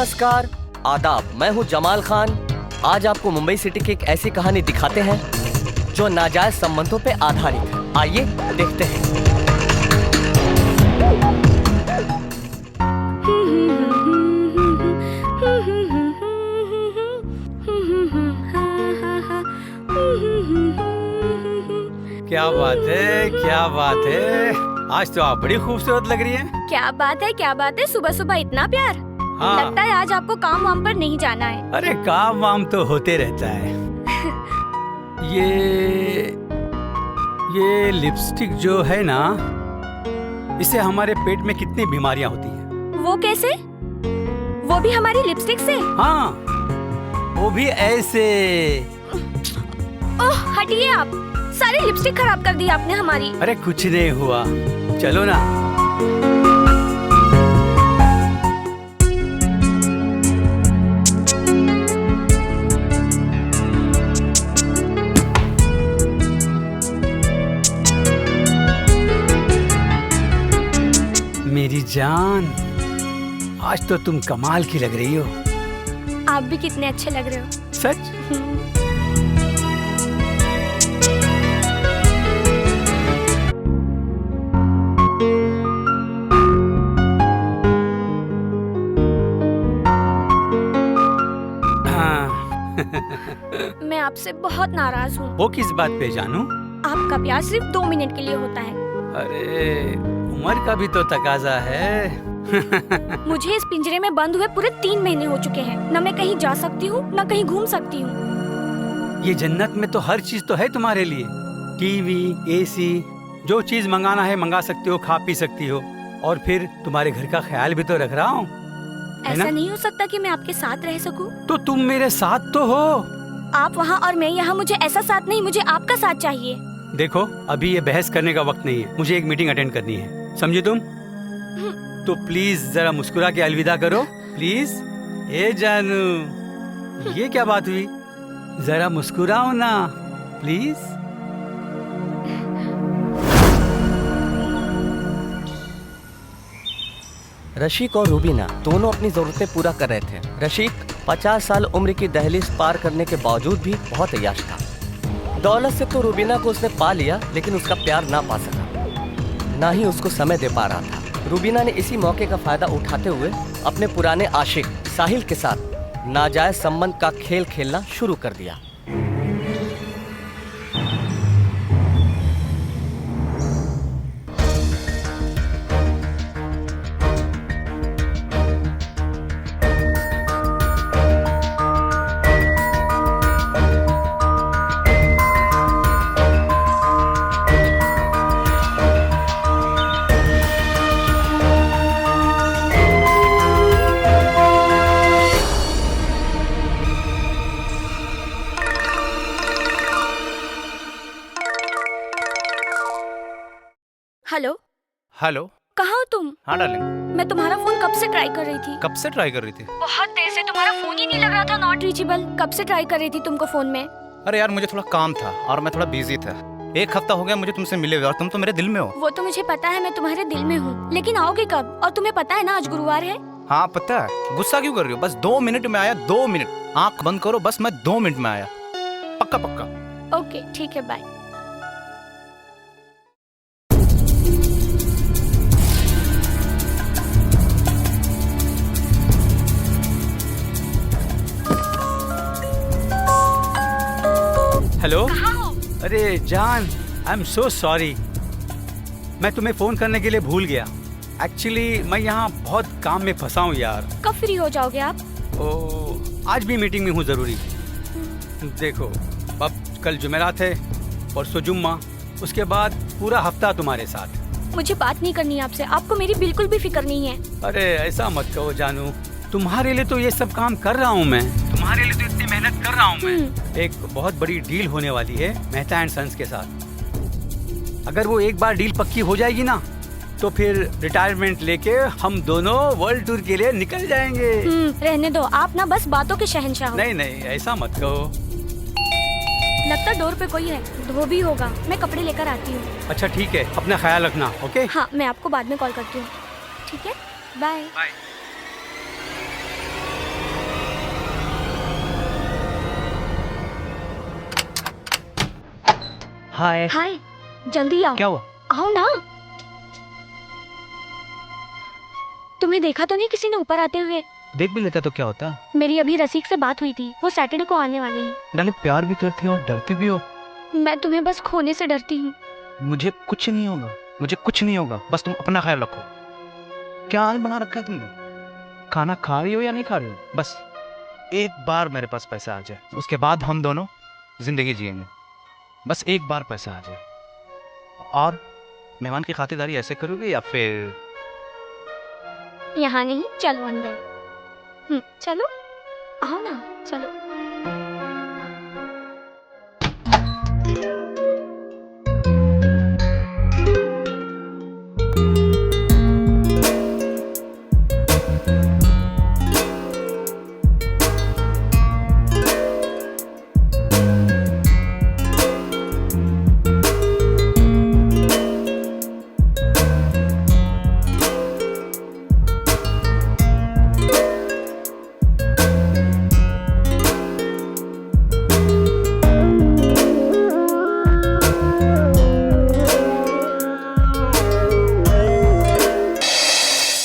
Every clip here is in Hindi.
नमस्कार, आदाब। मैं हूं जमाल खान। आज आपको मुंबई सिटी की एक ऐसी कहानी दिखाते हैं जो नाजायज संबंधों पे आधारित है। आइए देखते हैं। क्या बात है, क्या बात है। आज तो आप बड़ी खूबसूरत लग रही हैं। क्या बात है, क्या बात है। सुबह सुबह इतना प्यार। हाँ। लगता है आज आपको काम वाम पर नहीं जाना है। अरे काम वाम तो होते रहता है। ये लिपस्टिक जो है ना, इससे हमारे पेट में कितनी बीमारियां होती हैं। वो कैसे? वो भी हमारी लिपस्टिक से? हाँ, वो भी ऐसे। ओह हटिए आप, सारी लिपस्टिक खराब कर दी आपने हमारी। अरे कुछ नहीं हुआ, चलो ना। मेरी जान, आज तो तुम कमाल की लग रही हो। आप भी कितने अच्छे लग रहे हो। सच? मैं आपसे बहुत नाराज हूँ। वो किस बात पे जानू? आपका प्यार सिर्फ 2 मिनट के लिए होता है। अरे उम्र का भी तो तकाजा है। मुझे इस पिंजरे में बंद हुए पूरे 3 महीने हो चुके हैं। न मैं कहीं जा सकती हूँ, न कहीं घूम सकती हूँ। ये जन्नत में तो हर चीज तो है तुम्हारे लिए। टीवी, एसी, जो चीज मंगाना है मंगा सकती हो, खा पी सकती हो। और फिर तुम्हारे घर का ख्याल भी तो रख रहा हूँ। ऐसा नहीं हो सकता कि मैं आपके साथ रह सकूं? तो तुम मेरे साथ तो हो। आप वहाँ और मैं यहाँ। मुझे ऐसा साथ नहीं, मुझे आपका साथ चाहिए। देखो, अभी ये बहस करने का वक्त नहीं है। मुझे एक मीटिंग अटेंड करनी है, समझी तुम? तो प्लीज जरा मुस्कुरा के अलविदा करो, प्लीज। ए जानू, ये क्या बात हुई? जरा मुस्कुराओ ना, प्लीज। रशीक और रूबीना दोनों अपनी जरूरतें पूरा कर रहे थे। रशीक 50 साल उम्र की दहलीज पार करने के बावजूद भी बहुत अय्याश था। दौलत से तो रूबीना को उसने पा लिया, लेकिन उसका प्यार ना पा सका, ना ही उसको समय दे पा रहा था। रूबीना ने इसी मौके का फायदा उठाते हुए अपने पुराने आशिक साहिल के साथ नाजायज संबंध का खेल खेलना शुरू कर दिया। हेलो। हेलो। कहाँ हो तुम? हाँ डार्लिंग। मैं तुम्हारा फोन कब से ट्राई कर रही थी। कब से ट्राई कर रही थी? बहुत देर से तुम्हारा फोन ही नहीं लग रहा था, नॉट रीचेबल। कब से ट्राई कर रही थी तुमको फोन में। अरे यार, मुझे थोड़ा काम था और मैं थोड़ा बिजी था। 1 हफ्ता हो गया मुझे तुमसे मिले हुए और तुम तो मेरे दिल में हो। वो तो मुझे पता है, मैं तुम्हारे दिल में हूँ, लेकिन आओगे कब? और तुम्हें पता है ना आज गुरुवार है। हाँ पता है। गुस्सा क्यों कर रही हो? बस 2 मिनट में आया, 2 मिनट। आँख बंद करो, बस मैं 2 मिनट में आया। पक्का पक्का। ओके ठीक है, बाय। हेलो। कहाँ हो? अरे जान, आई एम सो सॉरी। मैं तुम्हें फोन करने के लिए भूल गया। एक्चुअली मैं यहाँ बहुत काम में फंसा हूँ यार। कब फ्री हो जाओगे आप? आज भी मीटिंग में हूँ जरूरी। देखो, अब कल जुमेरात है, परसों जुम्मा, उसके बाद पूरा हफ्ता तुम्हारे साथ। मुझे बात नहीं करनी है आपसे। आपको मेरी बिल्कुल भी फिक्र नहीं है। अरे ऐसा मत कहो जानू, तुम्हारे लिए तो ये सब काम कर रहा हूँ मैं। तुम्हारे लिए तो इतनी मेहनत कर रहा हूँ मैं। एक बहुत बड़ी डील होने वाली है मेहता एंड सन्स के साथ। अगर वो एक बार डील पक्की हो जाएगी ना, तो फिर रिटायरमेंट लेके हम दोनों वर्ल्ड टूर के लिए निकल जाएंगे। रहने दो, आप ना बस बातों के शहंशाह हो। नहीं नहीं, ऐसा मत कहो। लगता डोर पे कोई है, धोबी होगा। मैं कपड़े लेकर आती हूँ। अच्छा ठीक है, अपना ख्याल रखना। ओके। हाँ, मैं आपको बाद में कॉल करती हूँ। ठीक है, बाय। बाय। हाय। हाय, जल्दी आओ। क्या हुआ? आओ ना। तुम्हें देखा तो नहीं किसी ने ऊपर आते हुए? देख भी लेता तो क्या होता? मेरी अभी रसिक से बात हुई थी, वो सैटरडे को आने वाले हैं। नाले प्यार भी करती हो और डरती भी हो। मैं तुम्हें बस खोने से डरती हूँ। मुझे कुछ नहीं होगा, मुझे कुछ नहीं होगा, बस तुम अपना ख्याल रखो। क्या हाल बना रखा है तुमने? खाना खा रही हो या नहीं खा रही हो? बस एक बार मेरे पास पैसा आ जाए, उसके बाद हम दोनों जिंदगी जिएंगे। बस एक बार पैसा आ जाए। और मेहमान की खातिरदारी ऐसे करोगे या फिर? यहाँ नहीं, चलो अंदर। चलो, आओ ना, चलो।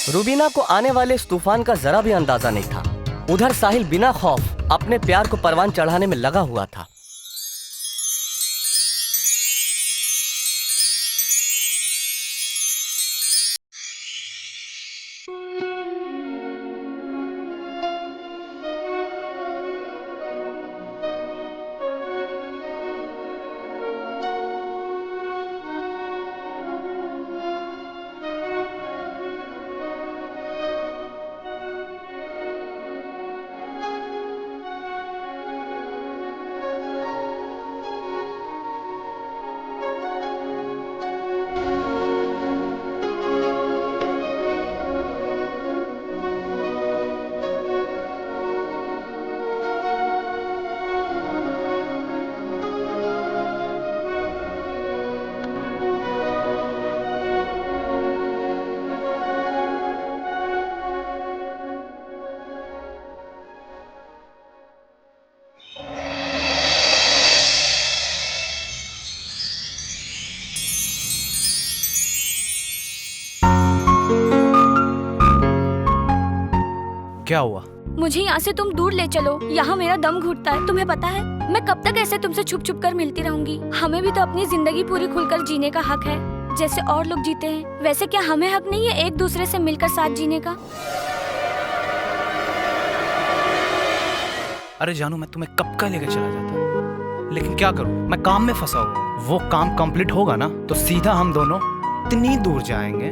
रूबीना को आने वाले इस तूफान का जरा भी अंदाजा नहीं था। उधर साहिल बिना खौफ अपने प्यार को परवान चढ़ाने में लगा हुआ था। क्या हुआ? मुझे यहाँ से तुम दूर ले चलो, यहाँ मेरा दम घुटता है। तुम्हें पता है मैं कब तक ऐसे तुमसे छुप छुप कर मिलती रहूंगी? हमें भी तो अपनी जिंदगी पूरी खुलकर जीने का हक है, जैसे और लोग जीते हैं। वैसे क्या हमें हक नहीं है एक दूसरे से मिलकर साथ जीने का? अरे जानू, मैं तुम्हें कब का लेकर चला जाता, लेकिन क्या करूं, मैं काम में फंसा हुआ। वो काम कंप्लीट होगा ना तो सीधा हम दोनों इतनी दूर जाएंगे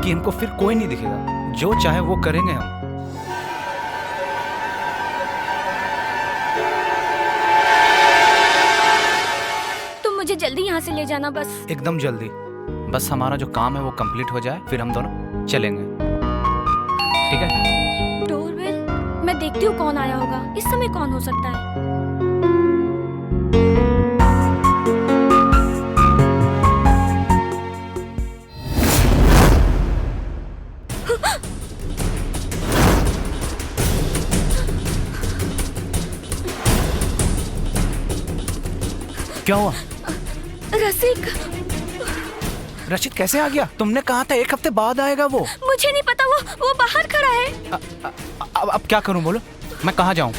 कि इनको फिर कोई नहीं दिखेगा। जो चाहे वो करेंगे हम। मुझे जल्दी यहाँ से ले जाना बस। एकदम जल्दी। बस हमारा जो काम है वो कंप्लीट हो जाए, फिर हम दोनों चलेंगे, ठीक है? डोरबेल, मैं देखती हूँ कौन आया होगा। इस समय कौन हो सकता है? क्या हुआ? रसिक। रशिद कैसे आ गया? तुमने कहा था 1 हफ्ते बाद आएगा वो। मुझे नहीं पता, वो बाहर खड़ा है। अब क्या करूं बोलो? मैं कहाँ जाऊं?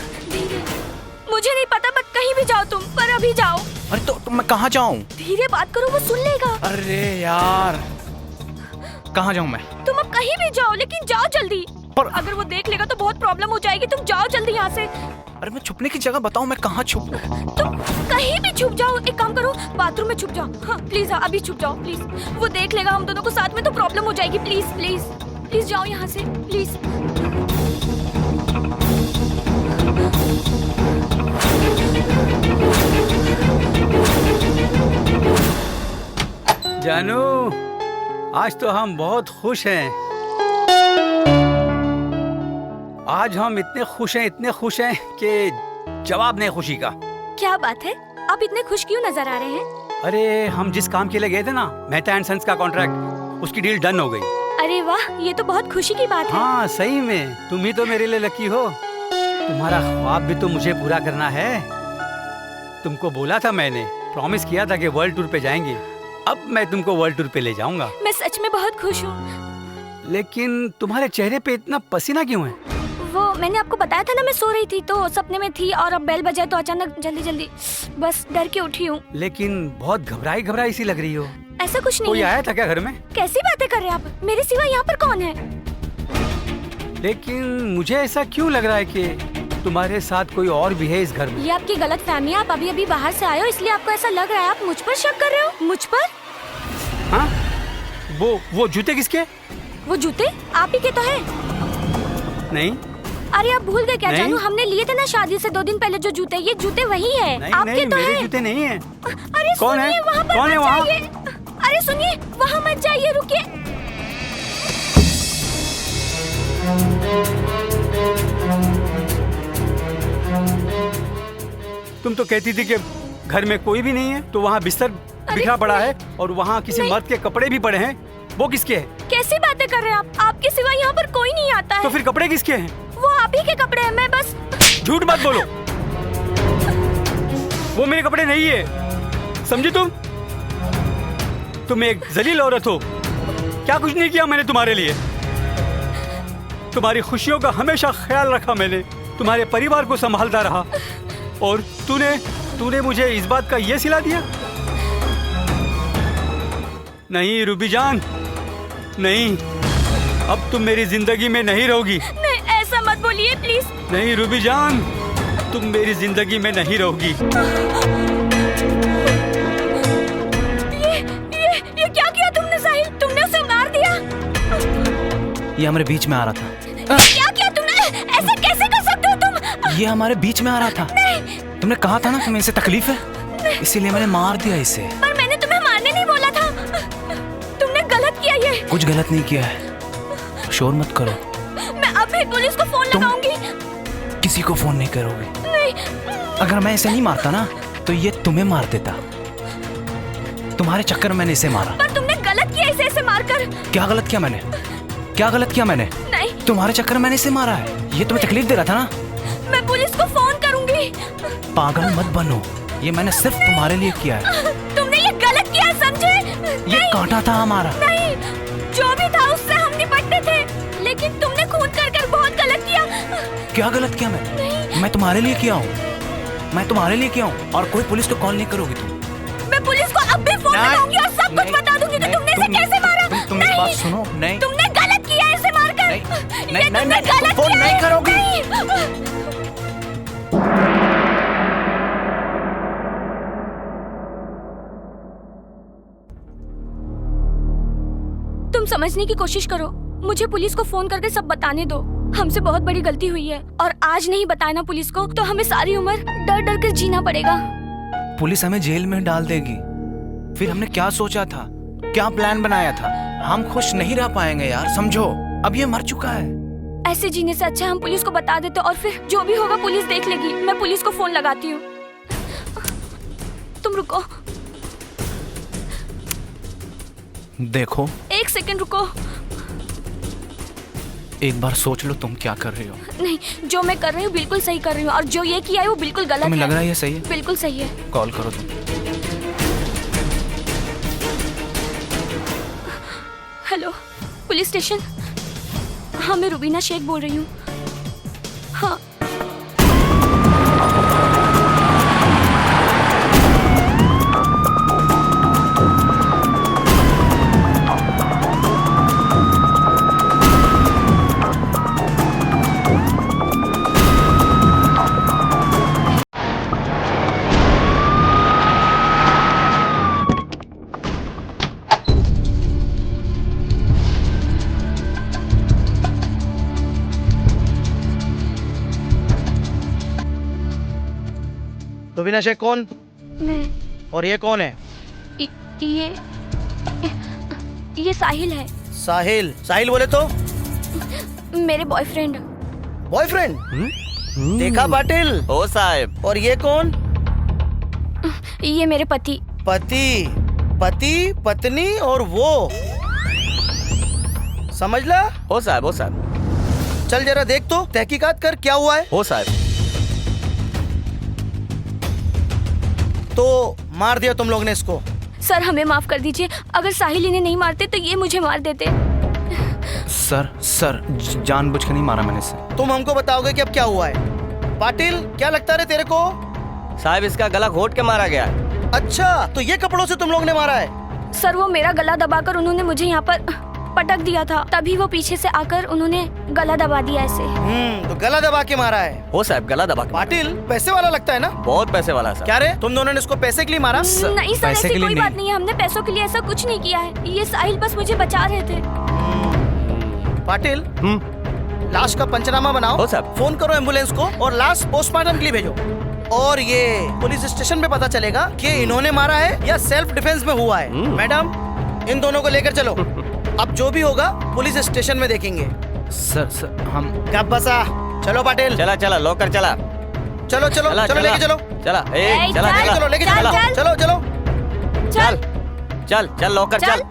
मुझे नहीं पता, बट कहीं भी जाओ तुम, पर अभी जाओ। अरे तो मैं कहाँ जाऊं? धीरे बात करो, वो सुन लेगा। अरे यार, कहाँ जाऊं मैं? तुम अब कहीं भी जाओ, लेकिन जाओ जल्दी। पर अगर वो देख लेगा तो बहुत प्रॉब्लम हो जाएगी। तुम जाओ जल्दी यहाँ से। अरे मैं छुपने की जगह बताओ, मैं कहाँ छुपूं? तुम कहीं भी छुप जाओ। एक काम करो, बाथरूम में छुप जाओ। हाँ प्लीज, हाँ अभी छुप जाओ प्लीज। वो देख लेगा हम दोनों को साथ में तो प्रॉब्लम हो जाएगी। प्लीज प्लीज प्लीज जाओ यहाँ से प्लीज। जानू, आज तो हम बहुत खुश हैं। आज हम इतने खुश हैं कि जवाब नहीं खुशी का। क्या बात है, आप इतने खुश क्यों नजर आ रहे हैं? अरे हम जिस काम के लिए गए थे ना, मेहता एंड सन्स का कॉन्ट्रैक्ट, उसकी डील डन हो गई। अरे वाह, ये तो बहुत खुशी की बात है। हाँ सही में, तुम ही तो मेरे लिए लकी हो। तुम्हारा ख्वाब भी तो मुझे पूरा करना है। तुमको बोला था मैंने प्रॉमिस किया था कि वर्ल्ड टूर पे जाएंगे। अब मैं तुमको वर्ल्ड टूर पे ले जाऊंगा। मैं सच में बहुत खुश हूँ। लेकिन तुम्हारे चेहरे पे इतना पसीना क्यों है? वो मैंने आपको बताया था ना, मैं सो रही थी तो सपने में थी और अब बेल बजाए तो अचानक जल्दी जल्दी बस डर के उठी हूँ। लेकिन बहुत घबराई घबराई सी लग रही हो। ऐसा कुछ नहीं कोई है। आया था क्या घर में? कैसी बातें कर रहे हैं आप? मेरे सिवा यहाँ पर कौन है? लेकिन मुझे ऐसा क्यों लग रहा है कि तुम्हारे साथ कोई और भी है इस घर में। ये आपकी गलत फहमी है। आप अभी अभी बाहर से आए हो इसलिए आपको ऐसा लग रहा है। आप मुझ पर शक कर रहे हो? मुझ पर? हाँ? वो जूते किसके? वो जूते आप ही के तो है। नहीं अरे आप भूल गए क्या नहीं। जानू? हमने लिए थे ना शादी से 2 दिन पहले जो जूते, ये जूते वही है। नहीं आपके नहीं, तो मेरे है। जूते नहीं है। अरे कौन है? सुनिए, वहाँ पर कौन है मत वहाँ? जाइए। अरे सुनिए, वहाँ मत जाइए, रुकिए। तुम तो कहती थी कि घर में कोई भी नहीं है, तो वहाँ बिस्तर बिखरा पड़ा है और वहाँ किसी मर्द के कपड़े भी पड़े हैं। वो किसके हैं? कैसी बातें कर रहे हैं आप? आपके सिवा यहाँ पर कोई नहीं आता है। तो फिर कपड़े किसके हैं? वो आप ही के कपड़े हैं। मैं बस झूठ मत बोलो। वो मेरे कपड़े नहीं है, समझी तुम? तुम एक जलील औरत हो। क्या कुछ नहीं किया मैंने तुम्हारे लिए। तुम्हारी खुशियों का हमेशा ख्याल रखा मैंने, तुम्हारे परिवार को संभालता रहा, और तूने मुझे इस बात का ये सिला दिया? नहीं रूबी जान, नहीं, अब तुम मेरी जिंदगी में नहीं रहोगी। नहीं, ऐसा मत बोलिए प्लीज। नहीं रूबी जान, तुम मेरी जिंदगी में नहीं रहोगी। ये क्या किया तुमने साहिल? तुमने उसे मार दिया। ये हमारे बीच में आ रहा था। क्या किया तुमने? ऐसे कैसे कर सकते हो तुम? ये हमारे बीच में आ रहा था। तुमने कहा था ना तुम्हें इससे तकलीफ है, इसीलिए मैंने मार दिया इसे। पर मैंने तुम्हें मारने नहीं बोला था। तुमने गलत किया ये। कुछ गलत नहीं किया है, शोर मत करो। मैं अब भी पुलिस को फोन लगाऊंगी। किसी को फोन नहीं करोगे। नहीं। अगर मैं इसे नहीं मारता ना तो ये तुम्हें मार देता। तुम्हारे चक्कर में मैंने इसे मारा। पर तुमने गलत किया इसे ऐसे मारकर। क्या गलत किया मैंने? क्या गलत किया मैंने? नहीं। तुम्हारे चक्कर में मैंने इसे मारा है। ये तुम्हें तकलीफ दे रहा था ना। मैं पुलिस को फोन करूंगी। पागल मत बनो, ये मैंने सिर्फ तुम्हारे लिए किया है। तुमने ये गलत किया, समझे? ये कांटा था हमारा। नहीं, जो भी था उससे हम निपटते थे, लेकिन तुमने खून कर बहुत गलत किया। क्या गलत किया मैंने? मैं तुम्हारे लिए किया हूँ, मैं तुम्हारे लिए किया हूँ, और कोई पुलिस को कॉल नहीं करोगी तुम। मैं पुलिस को अब भी फोन लगाऊंगी और सब कुछ बता दूंगी कि तुमने इसे कैसे मारा। तुम मेरी बात सुनो। नहीं, तुमने गलत किया इसे मारकर। नहीं, ये नहीं, तुमने नहीं, गलत तुम फोन किया नहीं है। करोगी। नहीं। तुम समझने की कोशिश करो। मुझे पुलिस को फोन करके सब बताने दो। हमसे बहुत बड़ी गलती हुई है और आज नहीं बताया ना पुलिस को तो हमें सारी उम्र डर डर कर जीना पड़ेगा। पुलिस हमें जेल में डाल देगी। फिर हमने क्या सोचा था, क्या प्लान बनाया था? हम खुश नहीं रह पाएंगे यार, समझो। अब ये मर चुका है। ऐसे जीने से अच्छा हम पुलिस को बता देते और फिर जो भी होगा पुलिस देख लेगी। मैं पुलिस को फोन लगाती हूँ। तुम रुको, देखो 1 सेकंड रुको। एक बार सोच लो तुम क्या कर रही हो। नहीं, जो मैं कर रही हूँ बिल्कुल सही कर रही हूँ और जो ये किया है वो बिल्कुल गलत तुम्हें है। लग रहा है ये सही है? बिल्कुल सही है। कॉल करो तुम। Hello, police station. हाँ, मैं रुबीना शेख बोल रही हूँ। हाँ, रुबीना शेख कौन? मैं और ये कौन है? ये साहिल है, साहिल। साहिल बोले तो मेरे बॉयफ्रेंड। बॉयफ्रेंड? देखा पाटिल। ओ साहब, और ये कौन? ये मेरे पति। पति, पति, पत्नी और वो, समझ ला। ओ साहब, चल जरा देख तो, तहकीकात कर क्या हुआ है। ओ साहब। तो मार दिया तुम लोग ने इसको। सर हमें माफ कर दीजिए, अगर साहिल इन्हें नहीं मारते तो ये मुझे मार देते। सर जानबूझ के नहीं मारा मैंने इसे। तुम हमको बताओगे कि अब क्या हुआ है? पाटिल क्या लगता है तेरे को? साहब इसका गला घोट के मारा गया है। अच्छा तो ये कपड़ों से तुम लोग ने मारा है? सर वो मेरा गला दबाकर उन्होंने मुझे यहाँ पर पटक दिया था, तभी वो पीछे से आकर उन्होंने गला दबा दिया ऐसे। तो गला दबा के मारा है। हो साहब गला दबा के। पाटिल पैसे वाला लगता है ना? बहुत पैसे वाला सर। क्या रे तुम दोनों ने इसको पैसे के लिए मारा? नहीं सर, पैसे ऐसी के लिए कोई नहीं। बात नहीं है, हमने पैसों के लिए ऐसा कुछ नहीं किया है। ये साहिल बस मुझे बचा रहे थे। पाटिल लाश का पंचनामा बनाओ। हो साहब। फोन करो एम्बुलेंस को और लाश पोस्टमार्टम के लिए भेजो। और ये पुलिस स्टेशन पे पता चलेगा कि इन्होंने मारा है या सेल्फ डिफेंस में हुआ है। मैडम इन दोनों को लेकर चलो। अब जो भी होगा पुलिस स्टेशन में देखेंगे। सर हम कब बसा? चलो पाटिल चला चला लॉकर चला। चलो चलो चला चलो लेके चलो। चला ए, चला चल, चला चलो लेके चल, चलो चल। चलो चलो। चल चल चल लॉकर चल। चल।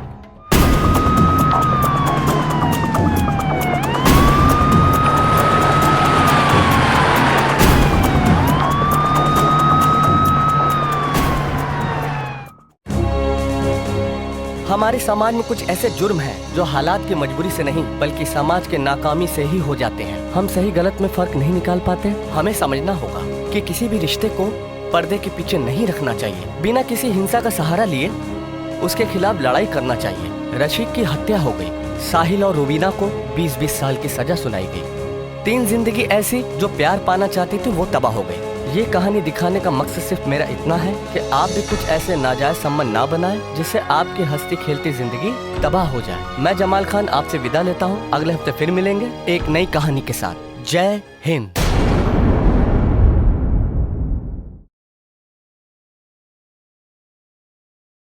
हमारे समाज में कुछ ऐसे जुर्म हैं जो हालात की मजबूरी से नहीं बल्कि समाज के नाकामी से ही हो जाते हैं। हम सही गलत में फर्क नहीं निकाल पाते। हमें समझना होगा कि किसी भी रिश्ते को पर्दे के पीछे नहीं रखना चाहिए। बिना किसी हिंसा का सहारा लिए उसके खिलाफ लड़ाई करना चाहिए। रशीद की हत्या हो गई, साहिल और रुबीना को 20-20 साल की सजा सुनाई गई। 3 जिंदगी ऐसी जो प्यार पाना चाहती थी वो तबाह हो गई। ये कहानी दिखाने का मकसद सिर्फ मेरा इतना है कि आप भी कुछ ऐसे नाजायज संबंध ना बनाएं जिससे आपकी हंसती खेलती जिंदगी तबाह हो जाए। मैं जमाल खान आपसे विदा लेता हूँ। अगले हफ्ते फिर मिलेंगे एक नई कहानी के साथ। जय हिंद।